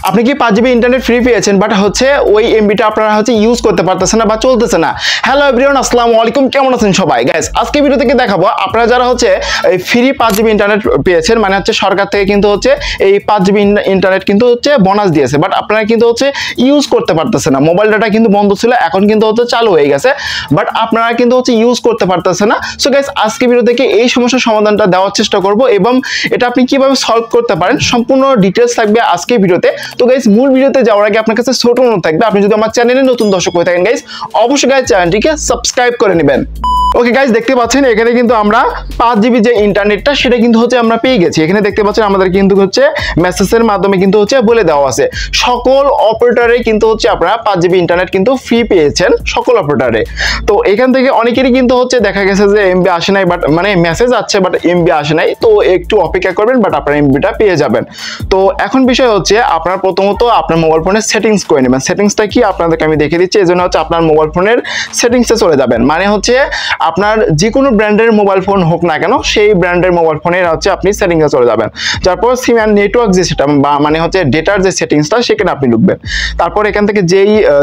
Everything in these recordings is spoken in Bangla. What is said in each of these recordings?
আপনি কি 5 জিবি ইন্টারনেট ফ্রি পেয়েছেন বাট হচ্ছে ওই এমবিটা আপনারা হচ্ছে ইউজ করতে পারতেছেন না বা চলতেছে না। হ্যালো এভরিওয়ান, আসসালামু আলাইকুম, কেমন আছেন সবাই? গাইস আজকে ভিডিও থেকে দেখাবো আপনারা যারা হচ্ছে এই ফ্রি 5 জিবি ইন্টারনেট পেয়েছেন, মানে হচ্ছে সরকার থেকে কিন্তু হচ্ছে এই 5 জিবি ইন্টারনেট কিন্তু হচ্ছে বোনাস দিয়েছে, বাট আপনারা কিন্তু হচ্ছে ইউজ করতে পারতেছেন না। মোবাইল ডাটা কিন্তু বন্ধ ছিল, এখন কিন্তু হচ্ছে চালু হয়ে গেছে, বাট আপনারা কিন্তু হচ্ছে ইউজ করতে পারতেছেন না। সো গাইস আজকে ভিডিও থেকে এই সমস্যার সমাধানটা দেওয়ার চেষ্টা করব এবং এটা আপনি কিভাবে সলভ করতে পারেন সম্পূর্ণ ডিটেইলস থাকবে আজকে ভিডিওতে। তো গাইস মূল ভিডিওতে যাওয়ার আগে আপনার কাছে ছোট অনুরোধ থাকবে, আপনি যদি আমার চ্যানেলে নতুন দর্শক হয়ে থাকেন গাইস অবশ্যই গাইস চ্যানেলটিকে সাবস্ক্রাইব করে নেবেন। ওকে গাইস, দেখতে পাচ্ছেন এখানে কিন্তু আমরা 5 জিবি যে ইন্টারনেটটা সেটা কিন্তু হচ্ছে আমরা পেয়ে গেছি। এখানে দেখতে পাচ্ছেন আমাদের কিন্তু হচ্ছে মেসেজের মাধ্যমে কিন্তু হচ্ছে বলে দেওয়া আছে সকল অপারেটরে কিন্তু হচ্ছে আপনারা 5 জিবি ইন্টারনেট কিন্তু ফ্রি পেয়েছেন সকল অপারেটরে। তো এখান থেকে অনেকেরই কিন্তু হচ্ছে দেখা গেছে যে এমবি আসে নাই, বাট মানে মেসেজ আছে বাট এমবি আসে নাই, তো একটু অপেক্ষা করবেন বাট আপনার এমবিটা পেয়ে যাবেন। তো এখন বিষয় হচ্ছে আপনার প্রথমত আপনার মোবাইল ফোনের সেটিংস করে নেবেন। সেটিংসটা কি আপনাদেরকে আমি দেখে দিচ্ছি। এজন্য হচ্ছে আপনার মোবাইল ফোনের সেটিংসে চলে যাবেন, মানে হচ্ছে আপনার যে কোনো ব্র্যান্ডের মোবাইল ফোন হোক না কেন সেই ব্র্যান্ডের মোবাইল ফোনের হচ্ছে আপনি সেটিংসে চলে যাবেন। তারপর সিম অ্যান্ড নেটওয়ার্ক যে সেটা বা মানে হচ্ছে ডেটার যে সেটিংসটা সেখানে আপনি ঢুকবেন। তারপর এখান থেকে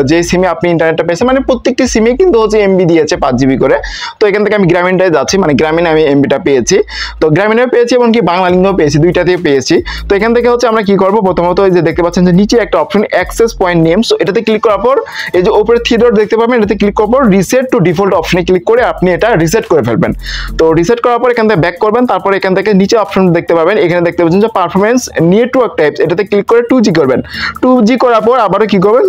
যেই সিমে আপনি ইন্টারনেটটা পেয়েছেন, মানে প্রত্যেকটি সিমে কিন্তু হচ্ছে এমবি দিয়েছে 5 জিবি করে। তো এখান থেকে আমি গ্রামীণটায় যাচ্ছি, মানে গ্রামীণে আমি এমবিটা পেয়েছি। তো গ্রামীণেও পেয়েছি এবং কি বাংলালিংকেও পেয়েছি, দুইটাতেই পেয়েছি। তো এখান থেকে হচ্ছে আমরা কি করব, প্রথমত এই যে দেখতে পাচ্ছেন যে নিচে একটা অপশন অ্যাক্সেস পয়েন্ট নেমস, এটাতে ক্লিক করার পর এই যে উপরে থ্রি ডট দেখতে পাবেন, এটাতে ক্লিক করার পর রিসেট টু ডিফল্ট অপশনে ক্লিক করে আপনি এটা রিসেট করে ফেলবেন। তো রিসেট করার পর এখান থেকে ব্যাক করবেন। তারপর এখান থেকে নিচে অপশন দেখতে পাবেন, এখানে দেখতে পাচ্ছেন যে পারফরম্যান্স নেটওয়ার্ক টাইপস, এটাতে ক্লিক করে 2G করবেন। 2G করার পর আবারও কি করবেন,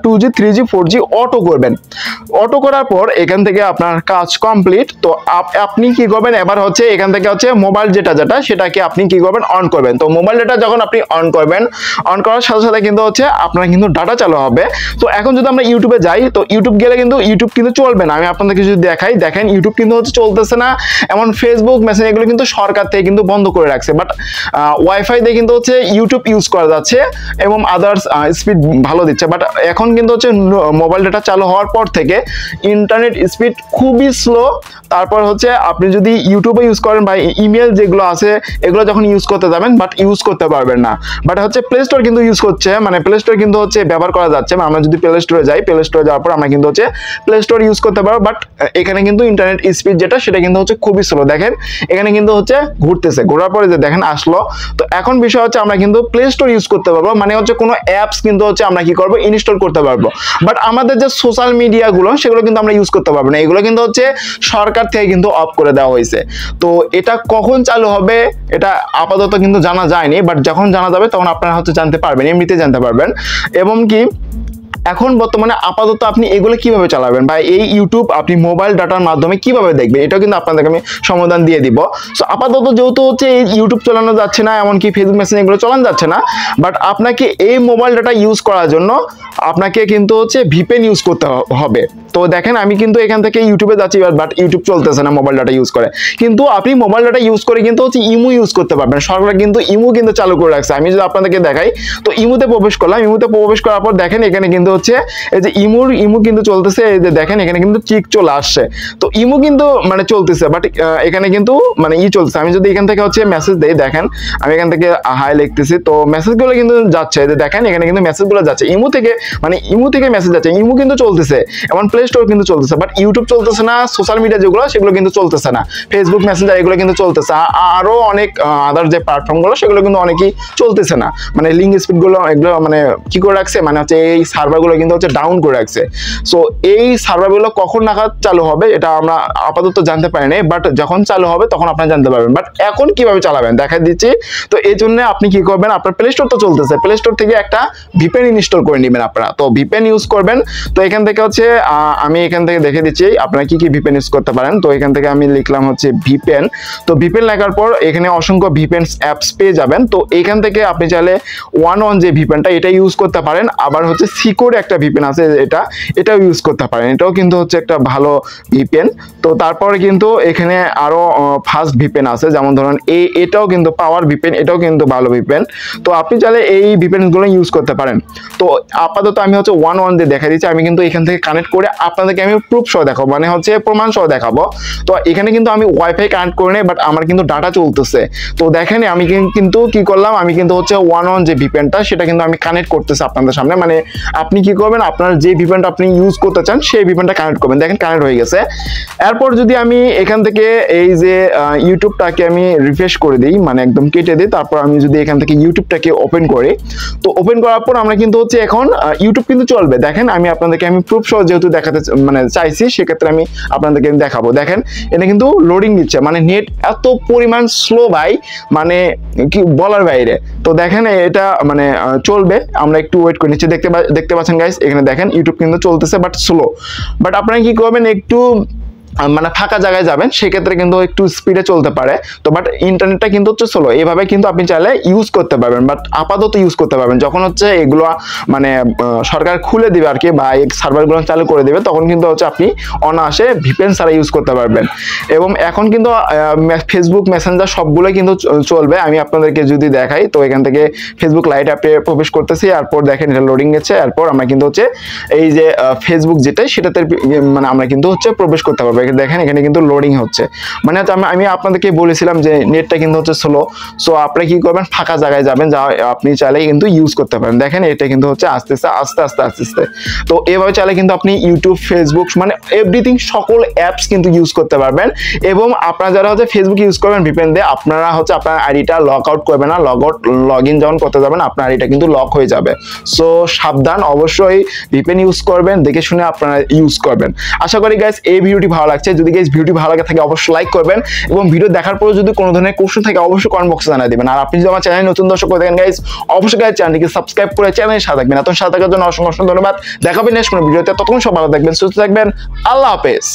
2G 3G 4G অটো করবেন। অটো করার পর এখান থেকে আপনার কাজ কমপ্লিট। তো আপনি কি করবেন, এবার হচ্ছে এখান থেকে হচ্ছে মোবাইল যেটা সেটাকে আপনি কি করবেন, অন করবেন। তো মোবাইল ডাটা যখন আপনি অন করবেন, অন করার সাথে সাথে কিন্তু হচ্ছে আপনার কিন্তু ডাটা চালু হবে। তো এখন যদি আমরা ইউটিউবে যাই, তো ইউটিউব গেলে কিন্তু ইউটিউব কিন্তু চলবে না। আমি আপনাদেরকে যদি দেখাই, দেখেন ইউটিউব কিন্তু হচ্ছে চলতেছে না। এমন ফেসবুক মেসেঞ্জার এগুলো কিন্তু সরকার থেকে কিন্তু বন্ধ করে রাখছে, বাট ওয়াইফাই দিয়ে কিন্তু হচ্ছে ইউটিউব ইউজ করা যাচ্ছে এবং আদার্স স্পিড ভালো দিচ্ছে। বাট এখন কিন্তু হচ্ছে মোবাইল ডাটা চালু হওয়ার পর থেকে ইন্টারনেট স্পিড খুবই স্লো। তারপর হচ্ছে আপনি যদি ইউটিউবে ইউজ করেন বা ইমেল যেগুলো আছে এগুলো যখন ইউজ করতে যাবেন বাট ইউজ করতে পারবেন না। বাট হচ্ছে প্লে স্টোর কিন্তু ইউজ করছে, মানে প্লে স্টোর কিন্তু হচ্ছে ব্যবহার করা যাচ্ছে। আমরা যদি প্লে স্টোরে যাই, প্লে স্টোরে যাওয়ার পর আমরা কিন্তু হচ্ছে প্লে স্টোর ইউজ করতে পারবো, বাট এখানে কিন্তু ইন্টারনেট স্পিড যেটা সেটা কিন্তু হচ্ছে খুবই স্লো। দেখেন এখানে কিন্তু হচ্ছে ঘুরতেছে, ঘোরার পরে যে দেখেন আসলো। তো এখন বিষয় হচ্ছে আমরা কিন্তু প্লে স্টোর ইউজ করতে পারবো, মানে হচ্ছে কোনো অ্যাপস কিন্তু হচ্ছে আমরা কি করবো, ইনস্টল করতে পারবো। বাট আমাদের যে সোশ্যাল মিডিয়াগুলো সেগুলো কিন্তু আমরা ইউজ করতে পারবো না, এগুলো কিন্তু হচ্ছে সরকার থেকে কিন্তু অফ করে দেওয়া হয়েছে। তো এটা কখন চালু হবে এটা আপাতত কিন্তু জানা যায়নি, বাট যখন জানা যাবে তখন আপনারা হচ্ছে জানতে পারবেন, এমনিতে জানতে পারবেন। এবং কি এখন বর্তমানে আপাতত আপনি এগুলো কিভাবে চালাবেন বা এই ইউটিউব আপনি মোবাইল ডাটার মাধ্যমে কিভাবে দেখবেন এটাও কিন্তু আপনাদেরকে আমি সমাধান দিয়ে দিব। সো আপাতত যেহেতু হচ্ছে এই ইউটিউব চালানো যাচ্ছে না, এমনকি ফেসবুক মেসেঞ্জার এগুলো চালানো যাচ্ছে না, বাট আপনাকে এই মোবাইল ডাটা ইউজ করার জন্য আপনাকে কিন্তু হচ্ছে ভিপিএন ইউজ করতে হবে। তো দেখেন আমি কিন্তু এখান থেকে ইউটিউবে যাচ্ছি, বাট ইউটিউব চলতেছে না মোবাইল ডাটা ইউজ করে। কিন্তু আপনি মোবাইল ডাটা ইউজ করে কিন্তু হচ্ছে ইমু ইউজ করতে পারবেন। সরকার কিন্তু ইমু কিন্তু চালু করে রাখছে। আমি যদি আপনাদেরকে দেখাই, তো ইমুতে প্রবেশ করলাম। ইমুতে প্রবেশ করার পর দেখেন এখানে কিন্তু হচ্ছে এই যে ইমু কিন্তু চলতেছে, এই যে দেখেন এখানে কিন্তু চিক চলে আসছে। তো ইমু কিন্তু মানে চলতেছে, বাট এখানে কিন্তু মানে চলছে। আমি যদি এখান থেকে হচ্ছে মেসেজ দেই, দেখেন আমি এখান থেকে হাই লিখতেছি, তো মেসেজগুলো কিন্তু যাচ্ছে, যে দেখেন এখানে কিন্তু মেসেজগুলো যাচ্ছে ইমু থেকে মেসেজ যাচ্ছে। ইমু কিন্তু চলতেছে, এমন প্লে স্টোর কিন্তু চলতেছে, বাট ইউটিউব চলতেছে না। সোশ্যাল মিডিয়া যেগুলো সেগুলো কিন্তু চলতেছে না, ফেসবুক মেসেঞ্জার এগুলো কিন্তু চলতেছে। আরো অনেক আদার যে প্ল্যাটফর্মগুলো সেগুলো কিন্তু অনেকই চলতেছে না, মানে লিঙ্ক স্পিডগুলো এগুলো মানে কি করে রাখছে, মানে হচ্ছে এই সার্ভারগুলো কিন্তু হচ্ছে ডাউন করে রাখছে। সো এই সার্ভারগুলো কখন নাগাদ চালু হবে এটা আমরা আপাতত জানতে পারি না, বাট যখন চালু হবে তখন আপনারা জানতে পারবেন। বাট এখন কিভাবে চালাবেন দেখা দিচ্ছি। তো এই জন্য আপনি কি করবেন, আপনার প্লে স্টোর তো চলতেছে, প্লে স্টোর থেকে একটা ভিপিএন ইনস্টল করে নেবেন আপনারা। তো ভিপিএন ইউজ করবেন। তো এখান থেকে হচ্ছে আমি এখান থেকে দেখে দিচ্ছি আপনারা কি ভিপিএন ইউজ করতে পারেন। তো এখান থেকে আমি লিখলাম হচ্ছে ভিপিএন। তো ভিপিএন লেখার পর এখানে অসংখ্য ভিপিএন অ্যাপস পেয়ে যাবেন। তো এখান থেকে আপনি চাইলে ওয়ান যে ভিপিএনটা এটা ইউজ করতে পারেন। আবার হচ্ছে সিকিউর একটা ভিপিএন আছে, এটাও ইউজ করতে পারেন, এটাও কিন্তু হচ্ছে একটা ভালো ভিপিএন। তো তারপরে কিন্তু এখানে আরো ফাস্ট ভিপিএন আছে, যেমন ধরুন এটাও কিন্তু পাওয়ার ভিপিএন, এটাও কিন্তু ভালো ভিপিএন। তো আপনি চাইলে এই ভিপিএন গুলো ইউজ করতে পারেন। তো আপাতত আমি হচ্ছে ওয়ান দিয়ে দেখা দিচ্ছি। আমি কিন্তু এখান থেকে কানেক্ট করে আপনাদেরকে আমি প্রুফ সহ দেখাবো, মানে হচ্ছে প্রমাণ সহ দেখাবো। তো এখানে কিন্তু আমি ওয়াইফাই কানেক্ট করে নেই, বাট আমার কিন্তু ডাটা চলতেছে। তো দেখেন আমি কিন্তু কি করলাম, আমি কিন্তু হচ্ছে ওয়ান যে ভিপিএনটা সেটা কিন্তু আমি কানেক্ট করতেছি আপনাদের সামনে। মানে আপনি কি করবেন, আপনার যে ভিপিএনটা আপনি ইউজ করতে চান সেই ভিপিএনটা কানেক্ট করবেন। দেখেন কানেক্ট হয়ে গেছে। এরপর যদি আমি এখান থেকে এই যে ইউটিউবটাকে আমি রিফ্রেশ করে দিই, মানে একদম কেটে দিই, তারপর আমি যদি এখান থেকে ইউটিউবটাকে ওপেন করি, তো ওপেন করার পর আমরা কিন্তু হচ্ছে এখন ইউটিউব কিন্তু চলবে। দেখেন আমি আপনাদেরকে আমি প্রুফ সহ যেহেতু দেখাতে মানে চাইছি, সেক্ষেত্রে আমি আপনাদেরকে দেখাবো। দেখেন এটা কিন্তু লোডিং দিচ্ছে, মানে নেট এত পরিমাণ স্লো ভাই, মানে কি বলার বাইরে। তো দেখেন এটা মানে চলবে, আমরা একটু ওয়েট করে নিচ্ছি। দেখতে পাচ্ছেন গাইস, এখানে দেখেন ইউটিউব কিন্তু চলতেছে বাট স্লো। বাট আপনারা কি করবেন, একটু মানে ফাঁকা জায়গায় যাবেন, সেক্ষেত্রে কিন্তু একটু স্পিডে চলতে পারে। তো বাট ইন্টারনেটটা কিন্তু হচ্ছে স্লো, এইভাবে কিন্তু আপনি চাইলে ইউজ করতে পারবেন, বাট আপাতত ইউজ করতে পারবেন। যখন হচ্ছে এগুলো মানে সরকার খুলে দিবে আর কি, বা এই সার্ভারগুলো চালু করে দেবে, তখন কিন্তু হচ্ছে আপনি অনায়াসে ভিপিএন ছাড়া ইউজ করতে পারবেন। এবং এখন কিন্তু ফেসবুক মেসেঞ্জার সবগুলো কিন্তু চলবে। আমি আপনাদেরকে যদি দেখাই, তো এখান থেকে ফেসবুক লাইট অ্যাপে প্রবেশ করতেছি, এরপর দেখেন এটা লোডিং গেছে। এরপর আমরা কিন্তু হচ্ছে এই যে ফেসবুক যেটা সেটাতে মানে আমরা কিন্তু হচ্ছে প্রবেশ করতে পারবো। দেখেন এখানে কিন্তু লোডিং হচ্ছে, মানে আমি আপনাদেরকে বলেছিলাম যে নেটটা কিন্তু হচ্ছে স্লো। সো আপনি কি করবেন, ফাঁকা জায়গায় যাবেন, যা আপনি চাইলে কিন্তু ইউজ করতে পারেন। দেখেন এটা কিন্তু হচ্ছে আস্তে আস্তে। তো এভাবে চাইলে কিন্তু আপনি ইউটিউব, ফেসবুক মানে এভরিথিং সকল অ্যাপস কিন্তু ইউজ করতে পারবেন। এবং আপনারা যারা হচ্ছে ফেসবুক ইউজ করবেন ভিপিএন দিয়ে, আপনারা হচ্ছে আপনার আইডিটা লগ আউট করবেন না, লগ ইন যখন করতে যাবেন আপনার আইডিটা কিন্তু লক হয়ে যাবে। সো সাবধান, অবশ্যই ভিপিএন ইউজ করবেন, দেখে শুনে আপনারা ইউজ করবেন। আশা করি গাইস এই ভিডিওটি ভালো লাগছে। যদি গাইস ভিডিওটি ভালো লাগে থাকে অবশ্যই লাইক করবেন, এবং ভিডিও দেখার পর যদি কোনো ধরনের কোশ্চেন থাকে অবশ্যই কমেন্ট বক্সে জানিয়ে দিবেন। আর আপনি যদি আমার চ্যানেলে নতুন দর্শক হয়ে থাকেন গাইস, অবশ্যই গাইস চ্যানেলটিকে সাবস্ক্রাইব করে চ্যানেলের সাথে থাকবেন। এত সাথে থাকার জন্য অসংখ্য ধন্যবাদ। দেখা হবে নেক্সট কোনো ভিডিওতে। ততক্ষণ সব ভালো থাকবেন, সুস্থ থাকবেন। আল্লাহ হাফেজ।